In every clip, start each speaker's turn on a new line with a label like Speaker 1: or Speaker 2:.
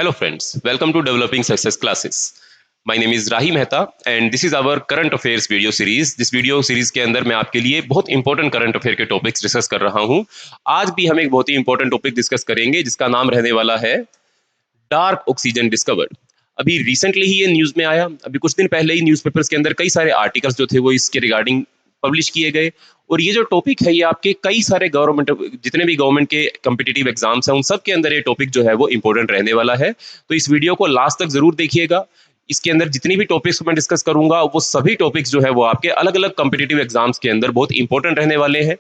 Speaker 1: Hello friends, welcome to Developing Success Classes. My name is Rahi Mehta and this is our current affairs video series. This video series के अंदर मैं आपके लिए बहुत important current affair के topics discuss कर रहा हूं। आज भी हम एक बहुत ही इंपॉर्टेंट टॉपिक डिस्कस करेंगे जिसका नाम रहने वाला है डार्क ऑक्सीजन डिस्कवर्ड। अभी रिसेंटली ही ये न्यूज में आया, अभी कुछ दिन पहले ही न्यूज़पेपर्स के अंदर कई सारे आर्टिकल्स जो थे वो इसके रिगार्डिंग पब्लिश किए गए। और ये जो टॉपिक है ये आपके कई सारे गवर्नमेंट जितने भी गवर्नमेंट के कम्पिटिटिव एग्जाम्स हैं उन सब के अंदर ये टॉपिक जो है वो इंपॉर्टेंट रहने वाला है। तो इस वीडियो को लास्ट तक जरूर देखिएगा। इसके अंदर जितनी भी टॉपिक्स मैं डिस्कस करूंगा वो सभी टॉपिक्स जो है वो आपके अलग अलग कम्पिटिटिव एग्जाम्स के अंदर बहुत इंपॉर्टेंट रहने वाले हैं।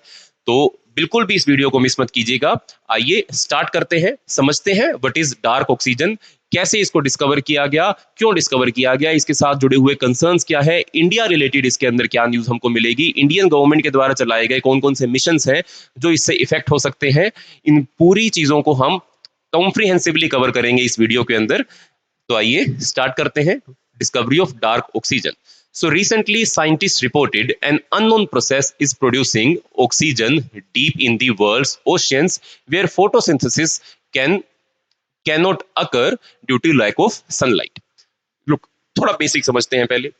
Speaker 1: तो बिल्कुल भी इस वीडियो को मिस मत कीजिएगा। आइए स्टार्ट करते हैं, समझते हैं व्हाट इज डार्क ऑक्सीजन, कैसे इसको डिस्कवर किया गया, क्यों डिस्कवर किया गया, इसके साथ जुड़े हुए कंसर्न्स क्या है, इंडिया रिलेटेड इसके अंदर क्या न्यूज हमको मिलेगी, इंडियन गवर्नमेंट के द्वारा चलाए गए कौन कौन से मिशंस हैं जो इससे इफेक्ट हो सकते हैं। इन पूरी चीजों को हम कॉम्प्रिहेंसिवली कवर करेंगे इस वीडियो के अंदर। तो आइए स्टार्ट करते हैं। Discovery of dark oxygen. So recently scientists reported an unknown process is producing oxygen deep in the world's oceans where photosynthesis cannot occur due to lack of sunlight. Look, थोड़ा basic समझते हैं पहले।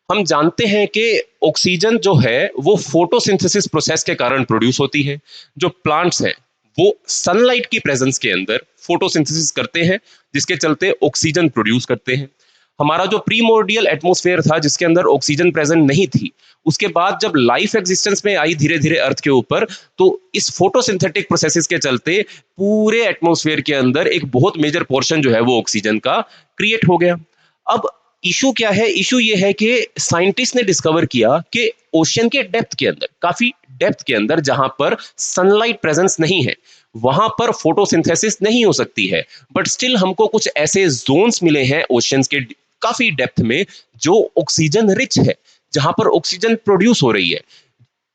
Speaker 1: हम जानते हैं कि ऑक्सीजन जो है वो फोटोसिंथेसिस प्रोसेस के कारण प्रोड्यूस होती है। जो प्लांट्स हैं वो सनलाइट की प्रेजेंस के अंदर फोटोसिंथेसिस करते हैं जिसके चलते ऑक्सीजन प्रोड्यूस करते हैं। हमारा जो प्रीमोर्डियल एटमॉस्फेयर था जिसके अंदर ऑक्सीजन प्रेजेंट नहीं थी, उसके बाद जब लाइफ एग्जिस्टेंस में आई धीरे धीरे अर्थ के ऊपर, तो इस फोटोसिंथेटिक प्रोसेसेस के चलते पूरे एटमॉस्फेयर के अंदर एक बहुत मेजर पोर्शन जो है वो ऑक्सीजन का क्रिएट हो गया। अब इशू क्या है? इशू ये है कि साइंटिस्ट ने डिस्कवर किया कि ओशन के डेप्थ के अंदर, काफी डेप्थ के अंदर जहां पर सनलाइट प्रेजेंस नहीं है वहां पर फोटोसिंथेसिस नहीं हो सकती है। बट स्टिल हमको कुछ ऐसे जोन्स मिले हैं ओशंस के काफी डेप्थ में जो ऑक्सीजन रिच है, जहां पर ऑक्सीजन प्रोड्यूस हो रही है।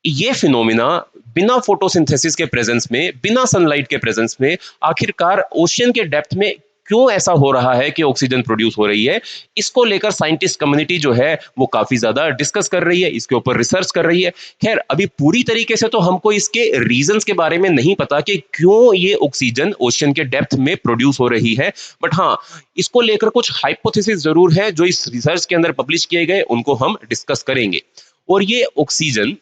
Speaker 1: ये फिनोमिना बिना फोटोसिंथेसिस के प्रेजेंस में, बिना सनलाइट के प्रेजेंस में आखिरकार ओशन के डेप्थ में क्यों ऐसा हो रहा है कि ऑक्सीजन प्रोड्यूस हो रही है, इसको लेकर साइंटिस्ट कम्युनिटी जो है वो काफी ज्यादा डिस्कस कर रही है, इसके ऊपर रिसर्च कर रही है। खैर अभी पूरी तरीके से तो हमको इसके रीजंस के बारे में नहीं पता कि क्यों ये ऑक्सीजन ओशन के डेप्थ में प्रोड्यूस हो रही है। बट हाँ, इसको लेकर कुछ हाइपोथेसिस जरूर है जो इस रिसर्च के अंदर पब्लिश किए गए, उनको हम डिस्कस करेंगे। और ये ऑक्सीजन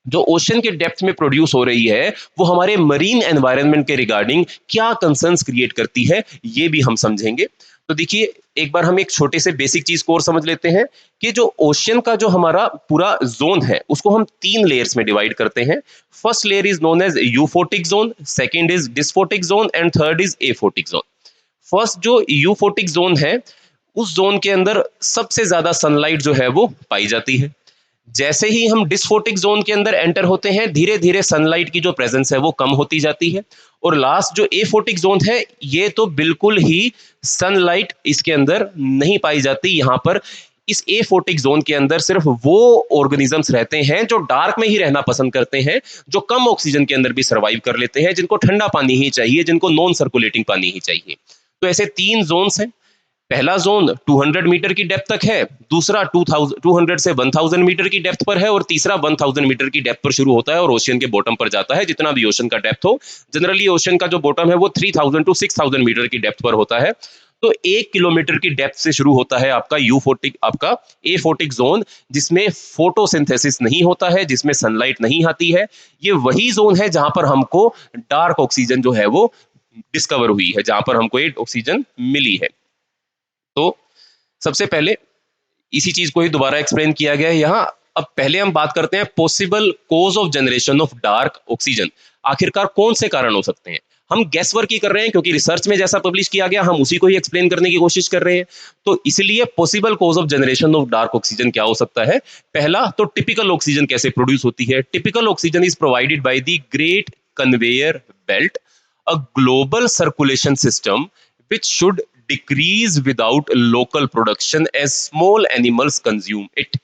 Speaker 1: जो ओशन के डेप्थ में प्रोड्यूस हो रही है वो हमारे मरीन एनवायरनमेंट के रिगार्डिंग क्या कंसर्न्स क्रिएट करती है, ये भी हम समझेंगे। तो देखिए, एक बार हम एक छोटे से बेसिक चीज को और समझ लेते हैं कि जो ओशन का जो हमारा पूरा जोन है उसको हम 3 लेयर्स में डिवाइड करते हैं। First layer is known as euphotic zone, second is dysphotic zone and third is aphotic zone. First जो यूफोटिक जोन है, उस जोन के अंदर सबसे ज्यादा सनलाइट जो है वो पाई जाती है। जैसे ही हम डिस्फोटिक जोन के अंदर एंटर होते हैं धीरे धीरे सनलाइट की जो प्रेजेंस है वो कम होती जाती है। और लास्ट जो एफोटिक जोन है ये तो बिल्कुल ही सनलाइट इसके अंदर नहीं पाई जाती। यहां पर इस एफोटिक जोन के अंदर सिर्फ वो ऑर्गेनिजम्स रहते हैं जो डार्क में ही रहना पसंद करते हैं, जो कम ऑक्सीजन के अंदर भी सर्वाइव कर लेते हैं, जिनको ठंडा पानी ही चाहिए, जिनको नॉन सर्कुलेटिंग पानी ही चाहिए। तो ऐसे 3 जोन्स हैं। पहला जोन 200 मीटर की डेप्थ तक है, दूसरा 200 से 1000 मीटर की डेप्थ पर है और तीसरा 1000 मीटर की डेप्थ पर शुरू होता है और ओशन के बॉटम पर जाता है। जितना भी ओशन का डेप्थ हो, जनरली ओशन का जो बॉटम है वो 3000 टू 6000 मीटर की डेप्थ पर होता है। तो 1 किलोमीटर की डेप्थ से शुरू होता है आपका यूफोटिक, आपका एफोटिक जोन, जिसमें फोटोसिंथेसिस नहीं होता है, जिसमें सनलाइट नहीं आती है। ये वही जोन है जहां पर हमको डार्क ऑक्सीजन जो है वो डिस्कवर हुई है, जहां पर हमको ये ऑक्सीजन मिली है। तो सबसे पहले इसी चीज को ही दोबारा एक्सप्लेन किया गया है यहाँ। अब पहले हम बात करते हैं possible cause of generation of dark oxygen. आखिरकार कौन से कारण हो सकते हैं? हम गैस वर्क ही कर रहे हैं क्योंकि रिसर्च में जैसा पब्लिश किया गया हम उसी को ही एक्सप्लेन करने की कोशिश कर रहे हैं। तो इसलिए possible cause of generation of dark oxygen क्या हो सकता है? पहला तो टिपिकल ऑक्सीजन कैसे प्रोड्यूस होती है। Typical oxygen is provided by the great conveyor belt, a global circulation system which should decrease without local production as small animals consume it।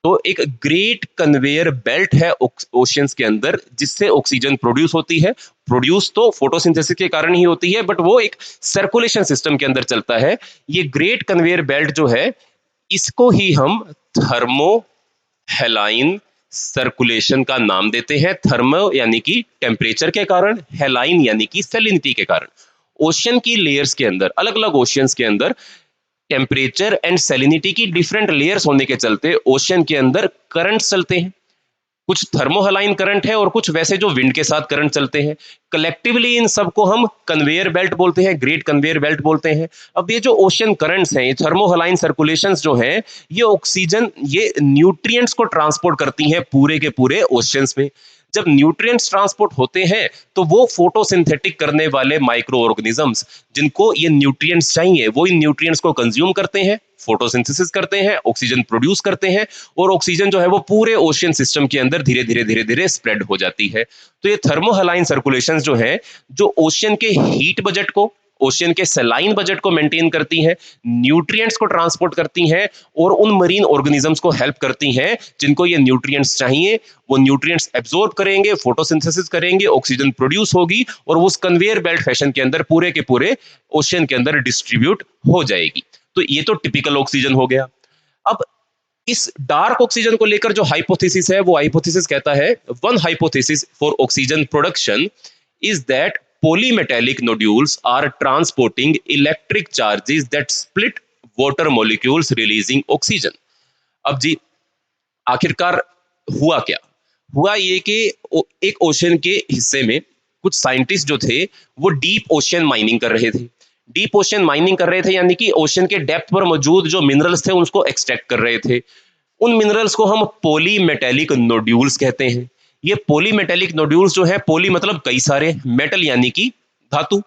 Speaker 1: तो एक ग्रेट कन्वेयर बेल्ट है ओशियंस के अंदर जिससे oxygen produce होती है। प्रोड्यूस तो photosynthesis के कारण ही होती है बट वो एक सर्कुलेशन सिस्टम के अंदर चलता है। ये ग्रेट कन्वेयर बेल्ट जो है इसको ही हम थर्मो हेलाइन सर्कुलेशन का नाम देते हैं। थर्मो यानी कि टेम्परेचर के कारण, हेलाइन यानी कि सैलिनिटी के कारण। ओशियन की लेयर्स के अंदर, अलग अलग ओशियंस के अंदर टेम्परेचर एंड सैलिनिटी की डिफरेंट लेयर्स होने के चलते ओशियन के अंदर करंट्स चलते हैं। कुछ थर्मोहलाइन करंट है और कुछ वैसे जो विंड के साथ करंट चलते हैं। कलेक्टिवली इन सबको हम कन्वेयर बेल्ट बोलते हैं, ग्रेट कन्वेयर बेल्ट बोलते हैं। अब ये जो ओशियन करंट्स हैं, ये थर्मोहलाइन सर्कुलेशंस जो हैं, ये ऑक्सीजन, ये न्यूट्रिएंट्स को ट्रांसपोर्ट करती हैं पूरे के पूरे ओशियंस में। जब न्यूट्रिएंट्स ट्रांसपोर्ट होते हैं तो वो फोटोसिंथेटिक करने वाले माइक्रो ऑर्गेनिजम्स, जिनको ये न्यूट्रिएंट्स चाहिए, वो इन न्यूट्रिएंट्स को कंज्यूम करते हैं, फोटोसिंथेसिस करते हैं, ऑक्सीजन प्रोड्यूस करते हैं, और ऑक्सीजन जो है वो पूरे ओशियन सिस्टम के अंदर धीरे धीरे धीरे धीरे स्प्रेड हो जाती है। तो ये थर्मोहलाइन सर्कुलेशंस जो है, जो ओशियन के हीट बजट को, ओशियन के सलाइन बजट को मेंटेन करती हैं, न्यूट्रिएंट्स को ट्रांसपोर्ट करती हैं, और उन मरीन ऑर्गेनिजम्स को हेल्प करती हैं जिनको ये न्यूट्रिएंट्स चाहिए। वो न्यूट्रिएंट्स एब्जॉर्ब करेंगे, फोटोसिंथेसिस करेंगे, ऑक्सीजन प्रोड्यूस होगी, और उस कन्वेयर बेल्ट फैशन के अंदर पूरे के पूरे ओशियन के अंदर डिस्ट्रीब्यूट हो जाएगी। तो ये तो टिपिकल ऑक्सीजन हो गया। अब इस डार्क ऑक्सीजन को लेकर जो हाइपोथेसिस है, वो हाइपोथेसिस कहता है, one hypothesis for oxygen production is that polymetallic nodules are transporting electric charges that split water molecules releasing oxygen। अब जी आखिरकार हुआ क्या? हुआ ये कि एक ओशन के हिस्से में कुछ साइंटिस्ट जो थे वो डीप ओशन माइनिंग कर रहे थे। डीप ओशन माइनिंग कर रहे थे यानी कि ओशन के डेप्थ पर मौजूद जो मिनरल्स थे उसको एक्सट्रैक्ट कर रहे थे। उन मिनरल्स को हम पॉलीमेटेलिक नोड्यूल्स कहते हैं। ये पॉलीमेटेलिक नोड्यूल्स जो है, पॉली मतलब कई सारे, मेटल यानी कि धातु,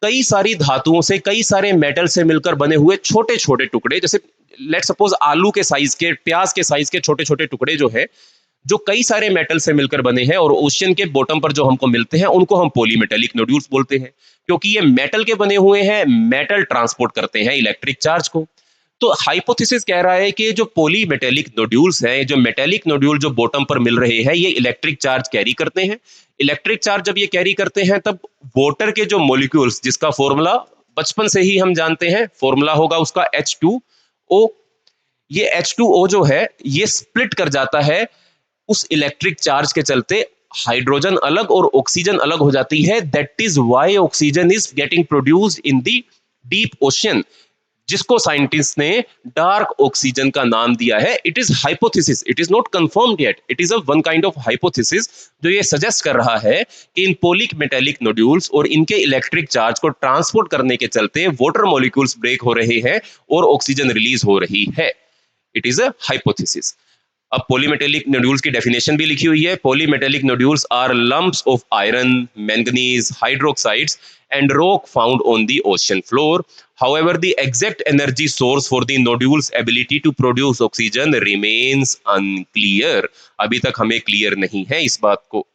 Speaker 1: कई सारी धातुओं से, कई सारे मेटल से मिलकर बने हुए छोटे छोटे टुकड़े, जैसे लेट सपोज आलू के साइज के, प्याज के साइज के छोटे छोटे टुकड़े जो है, जो कई सारे मेटल से मिलकर बने हैं और ओशियन के बॉटम पर जो हमको मिलते हैं, उनको हम पॉलीमेटेलिक नोड्यूल्स बोलते हैं। क्योंकि ये मेटल के बने हुए हैं, मेटल ट्रांसपोर्ट करते हैं इलेक्ट्रिक चार्ज को। तो हाइपोथेसिस कह रहा है कि जो पॉलीमेटेलिक नोड्यूल्स हैं, जो मेटेलिक नोड्यूल जो बॉटम पर मिल रहे हैं, ये इलेक्ट्रिक चार्ज कैरी करते हैं। इलेक्ट्रिक चार्ज जब ये कैरी करते हैं, तब वाटर के जो मॉलिक्यूल्स, जिसका फॉर्मूला बचपन से ही हम जानते हैं, फॉर्मूला होगा उसका H2O। ये H2O जो है, ये स्प्लिट कर जाता है उस इलेक्ट्रिक चार्ज के चलते। हाइड्रोजन अलग और ऑक्सीजन अलग हो जाती है। That is why oxygen is getting produced in the deep ocean, जिसको साइंटिस्ट ने डार्क ऑक्सीजन का नाम दिया है। It is hypothesis, it is not confirmed yet, it is a one kind of hypothesis, जो ये सजेस्ट कर रहा है कि इन पॉलीमेटेलिक नोड्यूल्स और इनके इलेक्ट्रिक चार्ज को ट्रांसपोर्ट करने के चलते वाटर मॉलिक्यूल्स ब्रेक हो रहे हैं और ऑक्सीजन रिलीज हो रही है। It is a hypothesis. अब पॉलीमेटेलिक नोड्यूल्स की डेफिनेशन भी लिखी हुई है। Polymetallic nodules are lumps of iron, manganese, hydroxides and rock found on the ocean floor. However, the exact energy source for the nodules' ability to produce oxygen remains unclear. अभी तक हमें clear नहीं है इस बात को।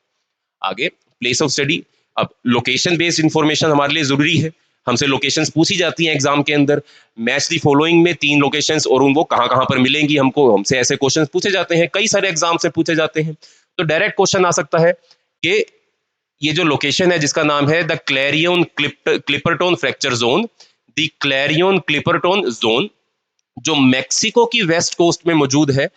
Speaker 1: आगे प्लेस ऑफ स्टडी। अब लोकेशन बेस्ड इंफॉर्मेशन हमारे लिए जरूरी है। हमसे लोकेशंस पूछी जाती हैं एग्जाम के अंदर। मैच दी फॉलोइंग में 3 लोकेशंस और वो कहाँ कहाँ पर मिलेंगी, हमको, हमसे ऐसे क्वेश्चंस पूछे जाते हैं, कई सारे एग्जाम से पूछे जाते हैं। तो डायरेक्ट क्वेश्चन आ सकता है कि ये जो लोकेशन है जिसका नाम है the Clarion Clipperton fracture zone, the Clarion Clipperton zone, जो मैक्सिको की वेस्ट कोस्ट में मौजूद है,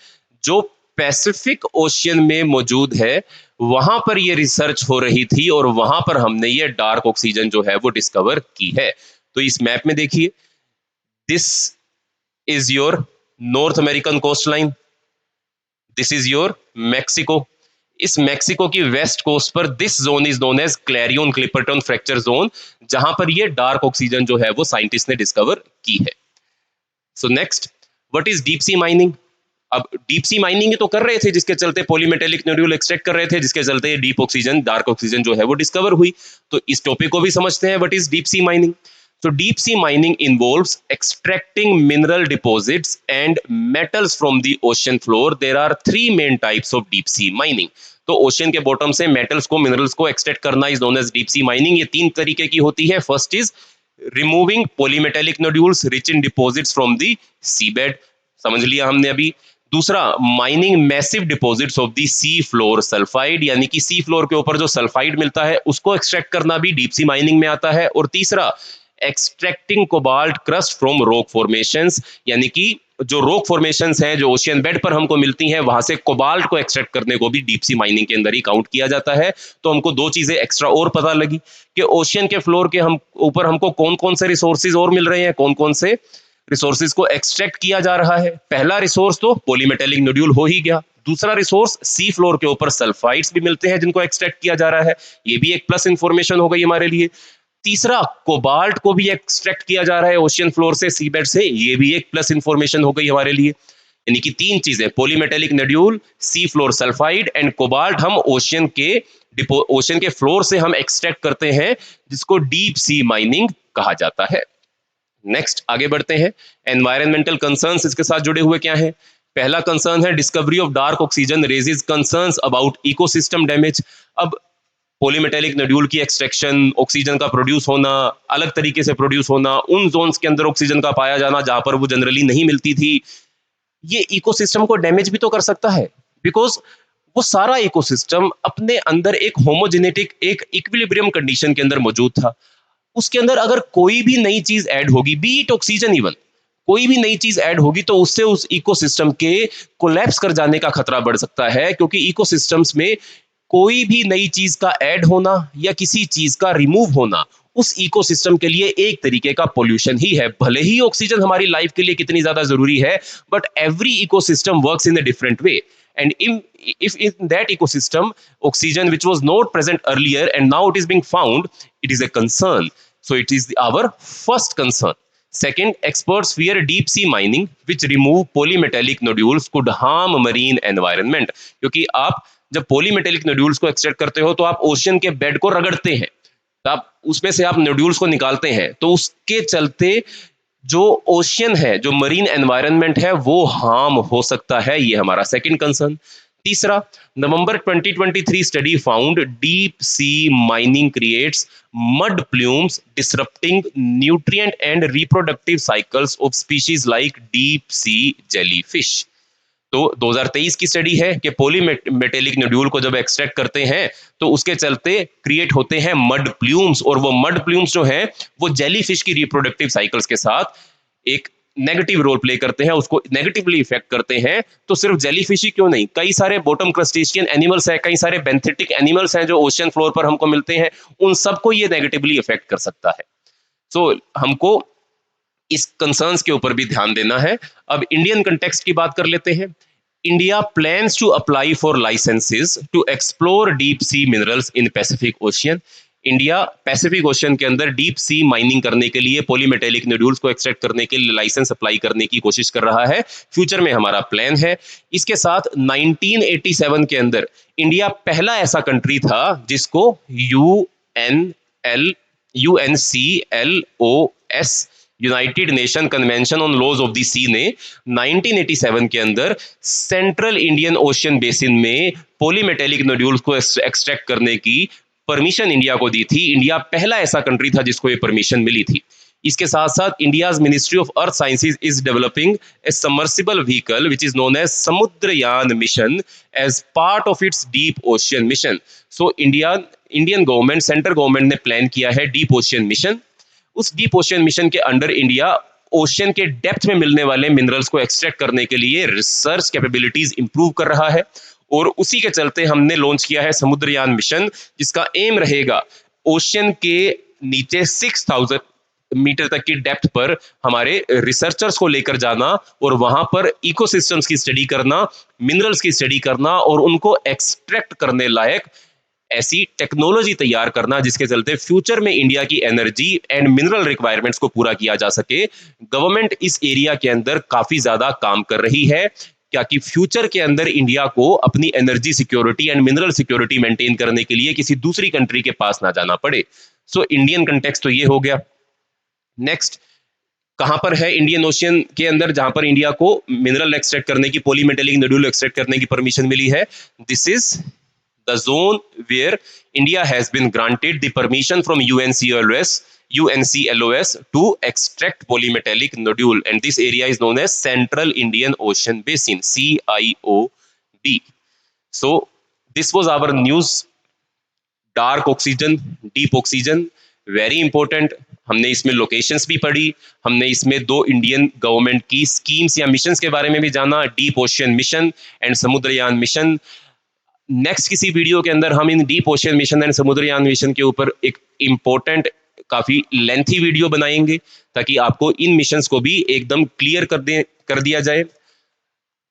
Speaker 1: जो पैसिफिक ओशियन में मौजूद है, वहां पर ये रिसर्च हो रही थी और वहां पर हमने ये डार्क ऑक्सीजन जो है वो डिस्कवर की है। तो इस मैप में देखिए, this is your North American coast line, this is your Mexico. इस मैक्सिको की वेस्ट कोस्ट पर this zone is known as Clarion Clipperton fracture zone, जहां पर ये डार्क ऑक्सीजन जो है वो साइंटिस्ट ने डिस्कवर की है। So next, what is deep sea mining? अब डीप सी माइनिंग तो कर रहे थे, जिसके चलते पॉलीमेटेलिक नोड्यूल एक्सट्रैक्ट कर रहे थे, जिसके चलते ये डीप ऑक्सीजन, डार्क ऑक्सीजन जो है वो डिस्कवर हुई। तो इस टॉपिक को भी समझते हैं, what is deep sea mining. So deep sea mining involves extracting mineral deposits and metals from the ocean floor. There are 3 main types of deep sea mining. तो ओशन के बॉटम से मेटल्स को, minerals को extract करना is known as deep sea mining. ये 3 तरीके की होती है। First is removing polymetallic nodules rich in deposits from the seabed, समझ लिया हमने अभी। दूसरा, mining massive deposits of the sea floor sulphide, यानी कि सी फ्लोर के ऊपर जो सल्फाइड मिलता है उसको एक्सट्रैक्ट करना भी डीप सी माइनिंग में आता है। और तीसरा, extracting cobalt crust from rock formations, यानी कि जो रॉक फॉर्मेशंस हैं जो ओशियन बेड पर हमको मिलती हैं, वहां से कोबाल्ट को एक्सट्रैक्ट करने को भी डीप सी माइनिंग के अंदर ही काउंट किया जाता है। तो हमको दो चीजें एक्स्ट्रा और पता लगी कि ओशियन के फ्लोर के हम ऊपर हमको कौन कौन से रिसोर्सेज और मिल रहे हैं, कौन कौन से रिसोर्सेज को एक्सट्रैक्ट किया जा रहा है। पहला रिसोर्स तो पॉलीमेटेलिक नोड्यूल हो ही गया। दूसरा रिसोर्स सी फ्लोर के ऊपर सल्फाइड्स भी मिलते हैं जिनको एक्सट्रैक्ट किया जा रहा है, ये भी एक प्लस इंफॉर्मेशन हो गई हमारे लिए। तीसरा, कोबाल्ट को भी एक्सट्रैक्ट किया जा रहा है ओशियन फ्लोर से, सीबेड से, ये भी एक प्लस इंफॉर्मेशन हो गई हमारे लिए। यानी कि तीन चीजें, polymetallic nodule, C floor sulphide and cobalt, हम ओशियन के फ्लोर से हम एक्सट्रैक्ट करते हैं, जिसको डीप सी माइनिंग कहा जाता है। नेक्स्ट आगे बढ़ते हैं। एनवायरमेंटल कंसर्न्स इसके साथ जुड़े हुए क्या हैं? पहला कंसर्न है discovery of dark oxygen raises concerns about ecosystem damage. अब पॉलीमेटेलिक नोड्यूल की एक्सट्रैक्शन, ऑक्सीजन का प्रोड्यूस होना, अलग तरीके से प्रोड्यूस होना, उन जोन्स के अंदर ऑक्सीजन का पाया जाना जहां पर वो जनरली नहीं मिलती थी, ये इकोसिस्टम को डैमेज भी तो कर सकता है। बिकॉज वो सारा इकोसिस्टम अपने अंदर एक होमोजेनेटिक, एक इक्विलिब्रियम कंडीशन के अंदर मौजूद था। उसके अंदर अगर कोई भी नई चीज ऐड होगी, बी इट ऑक्सीजन इवन, कोई भी नई चीज ऐड होगी तो उससे उस इकोसिस्टम के कोलैप्स कर जाने का खतरा बढ़ सकता है। क्योंकि इकोसिस्टम्स में कोई भी नई चीज का ऐड होना या किसी चीज का रिमूव होना उस इकोसिस्टम के लिए एक तरीके का पोल्यूशन ही है। भले ही ऑक्सीजन हमारी लाइफ के लिए कितनी ज्यादा जरूरी है, but every ecosystem works in a different way, and if in that ecosystem oxygen which was not present earlier and now it is being found, it is a concern. So it is our first concern. Second, experts fear deep sea mining which remove polymetallic nodules could harm marine environment. क्योंकि आप जब polymetallic nodules को extract करते हो तो आप ocean के bed को रगड़ते हैं, तो आप उसमें से आप नोड्यूल्स को निकालते हैं, तो उसके चलते जो ओशियन है, जो मरीन एनवायरनमेंट है, वो हार्म हो सकता है। ये हमारा सेकंड कंसर्न। तीसरा, नवंबर 2023 study found deep sea mining creates mud plumes disrupting nutrient and reproductive cycles of species like deep sea jellyfish. तो 2023 की स्टडी है कि पॉलीमेटेलिक नोड्यूल को जब एक्सट्रैक्ट करते हैं तो उसके चलते क्रिएट होते हैं मड प्लूम्स, और वो मड प्लूम्स जो हैं वो जेलीफिश की रिप्रोडक्टिव साइकिल्स के साथ एक नेगेटिव रोल प्ले करते हैं, उसको नेगेटिवली इफेक्ट करते हैं। तो सिर्फ जेलीफिश ही क्यों नहीं, कई सारे बॉटम क्रस्टेशियन एनिमल्स हैं, कई सारे बेंथेटिक एनिमल्स हैं जो ओशियन फ्लोर पर हमको मिलते हैं, उन सबको ये नेगेटिवली इफेक्ट कर सकता है। सो हमको इस कंसर्न्स के ऊपर भी ध्यान देना है। अब इंडियन कंटेक्स्ट की बात कर लेते हैं। India plans to apply for licences to explore deep sea minerals in Pacific Ocean. India Pacific Ocean के अंदर डीप सी माइनिंग करने के लिए, पॉलीमेटेलिक नोड्यूल्स को एक्सट्रैक्ट करने के लिए लाइसेंस अप्लाई करने की कोशिश कर रहा है। फ्यूचर में हमारा प्लान है। इसके साथ 1987 के अंदर इंडिया पहला ऐसा कंट्री था जिसको UNCLOS, United Nation Convention on laws of the sea, ने 1987 के अंदर सेंट्रल इंडियन ओशियन बेसिन में पॉलीमेटेलिक नोड्यूल्स को एक्सट्रैक्ट करने की परमिशन इंडिया को दी थी। इंडिया पहला ऐसा कंट्री था जिसको ये परमिशन मिली थी। इसके साथ साथ India's Ministry of Earth Sciences is developing a submersible vehicle which is known as Samudrayaan mission as part of its deep ocean mission. So Indian government, central government ने प्लान किया है डीप ओशियन मिशन। उस deep ocean mission के under India ocean के depth में मिलने वाले minerals को एक्सट्रैक्ट करने के लिए रिसर्च कैपेबिलिटीज इंप्रूव कर रहा है, और उसी के चलते हमने लॉन्च किया है समुद्रयान मिशन, जिसका एम रहेगा ओशियन के नीचे 6000 मीटर तक की डेप्थ पर हमारे रिसर्चर्स को लेकर जाना और वहां पर इकोसिस्टम्स की स्टडी करना, मिनरल्स की स्टडी करना और उनको एक्सट्रैक्ट करने लायक ऐसी टेक्नोलॉजी तैयार करना जिसके चलते फ्यूचर में इंडिया की एनर्जी एंड मिनरल रिक्वायरमेंट्स को पूरा किया जा सके। गवर्नमेंट इस एरिया के अंदर काफी ज्यादा काम कर रही है, क्या कि फ्यूचर के अंदर इंडिया को अपनी energy security and mineral security maintain करने के लिए किसी दूसरी कंट्री के पास ना जाना पड़े। सो इंडियन कंटेक्स्ट तो ये हो गया। नेक्स्ट, कहां पर है इंडियन ओशियन के अंदर जहां पर इंडिया को मिनरल एक्सट्रैक्ट करने की, पॉलीमेटेलिक नोड्यूल एक्सट्रैक्ट करने की परमिशन मिली है? This is the zone where India has been granted the permission from UNCLOS to extract polymetallic nodule, and this area is known as Central Indian Ocean Basin, CIOB. So this was our news. Dark oxygen, deep oxygen, very important. हमने इसमें locations भी पढ़ी, हमने इसमें 2 Indian government की schemes या missions के बारे में भी जाना, deep ocean mission and Samudrayaan mission. Next किसी वीडियो के अंदर हम इन deep ocean mission and Samudrayaan mission के ऊपर एक इम्पोर्टेंट काफी लेंथी वीडियो बनाएंगे, ताकि आपको इन मिशंस को भी एकदम क्लियर कर दिया जाए।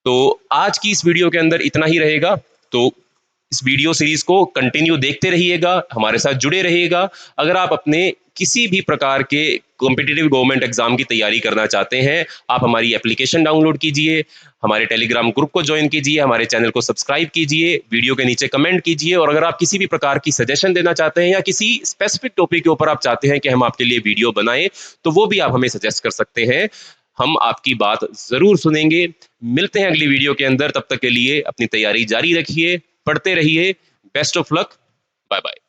Speaker 1: तो आज की इस वीडियो के अंदर इतना ही रहेगा। तो इस वीडियो सीरीज को कंटिन्यू देखते रहिएगा, हमारे साथ जुड़े रहिएगा। अगर आप अपने किसी भी प्रकार के कॉम्पिटिटिव गवर्नमेंट एग्जाम की तैयारी करना चाहते हैं, आप हमारी एप्लीकेशन डाउनलोड कीजिए, हमारे टेलीग्राम ग्रुप को ज्वाइन कीजिए, हमारे चैनल को सब्सक्राइब कीजिए, वीडियो के नीचे कमेंट कीजिए। और अगर आप किसी भी प्रकार की सजेशन देना चाहते हैं या किसी स्पेसिफिक टॉपिक के ऊपर आप चाहते हैं कि हम आपके लिए वीडियो बनाएं, तो वो भी आप हमें सजेस्ट कर सकते हैं। हम आपकी बात जरूर सुनेंगे। मिलते हैं अगली वीडियो के अंदर, तब तक के लिए अपनी तैयारी जारी रखिए, पढ़ते रहिए। Best of luck, bye bye.